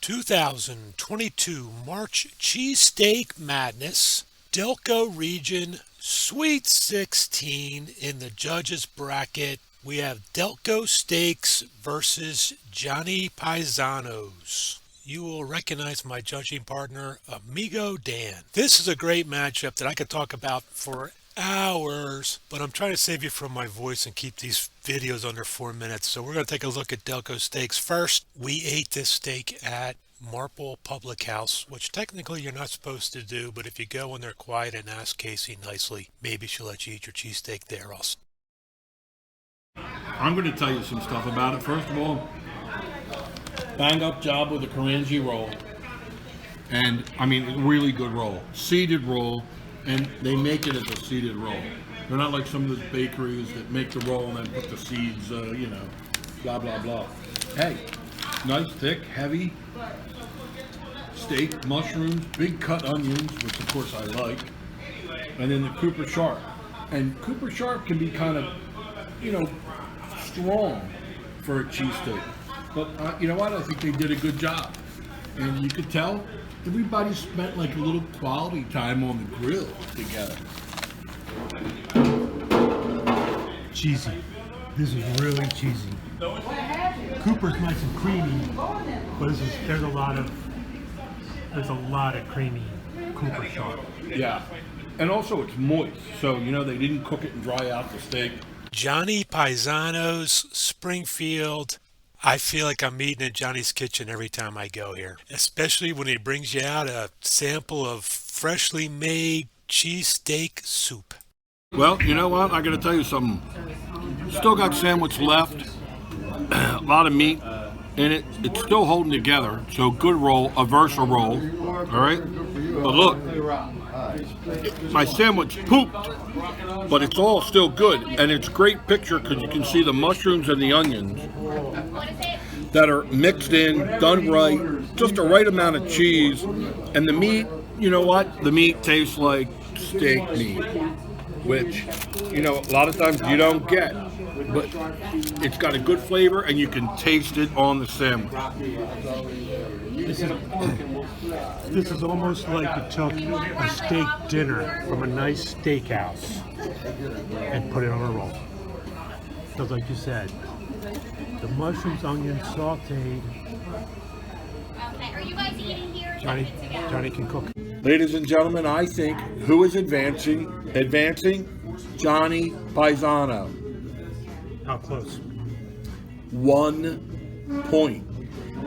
2022 March Cheesesteak Madness, Delco region, Sweet 16 in the judges bracket. We have Delco Steaks versus Johnny Paisanos. You will recognize my judging partner, Amigo Dan. This is a great matchup that I could talk about for hours, but I'm trying to save you from my voice and keep these videos under 4 minutes. So we're going to take a look at Delco Steaks first. We ate this steak at Marple Public House, which technically you're not supposed to do, but if you go in there quiet and ask Casey nicely, maybe she'll let you eat your cheesesteak there also. I'm going to tell you some stuff about it. First of all, bang up job with a Karanji roll. And I mean, really good roll. Seeded roll, and they make it as a seeded roll. They're not like some of those bakeries that make the roll and then put the seeds, blah, blah, blah. Hey, nice, thick, heavy steak, mushrooms, big cut onions, which of course I like, and then the Cooper Sharp. And Cooper Sharp can be kind of, strong for a cheesesteak. But you know what? I think they did a good job. And you could tell everybody spent like a little quality time on the grill together. Cheesy. This is really cheesy. Cooper's nice and creamy, but there's a lot of creamy Cooper Sharp. Yeah. And also it's moist, so they didn't cook it and dry out the steak. Johnny Paisano's, Springfield. I feel like I'm eating in Johnny's kitchen every time I go here, especially when he brings you out a sample of freshly made cheesesteak soup. Well, you know what? I got to tell you something. Still got sandwich left. A lot of meat in it. It's still holding together. So good roll, a Versa roll. All right. But look, my sandwich pooped, but it's all still good, and it's a great picture because you can see the mushrooms and the onions that are mixed in, done right, just the right amount of cheese, and the meat. You know what? The meat tastes like steak meat, which a lot of times you don't get, but it's got a good flavor, and you can taste it on the sandwich. This is almost like you took a steak dinner from a nice steakhouse and put it on a roll. Because like you said, the mushrooms, onions, sauteed. Okay, are you guys eating here? Johnny can cook. Ladies and gentlemen, I think who is advancing? Johnny Paisano. How close? 1 point.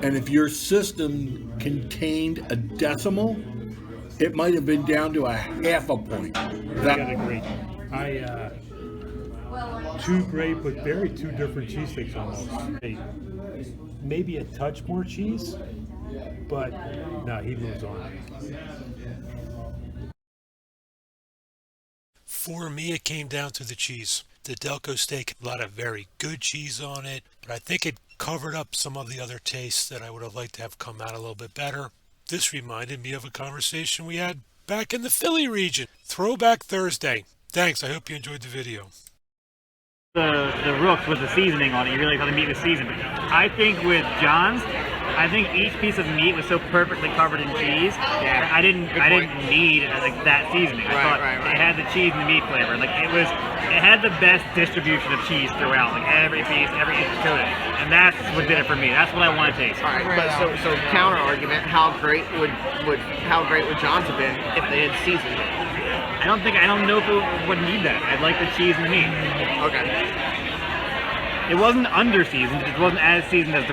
And if your system contained a decimal, it might have been down to a half a point. I agree. Two great, but very two different cheesesteaks almost. Maybe a touch more cheese, but no, he moves on. For me, it came down to the cheese. The Delco steak had a lot of very good cheese on it, but I think it covered up some of the other tastes that I would have liked to have come out a little bit better. This reminded me of a conversation we had back in the Philly region. Throwback Thursday. Thanks, I hope you enjoyed the video. The rooks with the seasoning on it, you really got the meat with seasoning. I think with John's, I think each piece of meat was so perfectly covered in cheese. Yeah. I didn't need that seasoning. I thought it had the cheese and the meat flavor. It had the best distribution of cheese throughout. Every piece, every inch to it, and that's what did it for me. That's what I want to taste. All right, but so counter argument: how great would John's have been if they had seasoned it? I don't know if it would need that. I'd like the cheese and the meat. Okay. It wasn't under seasoned. It wasn't as seasoned as the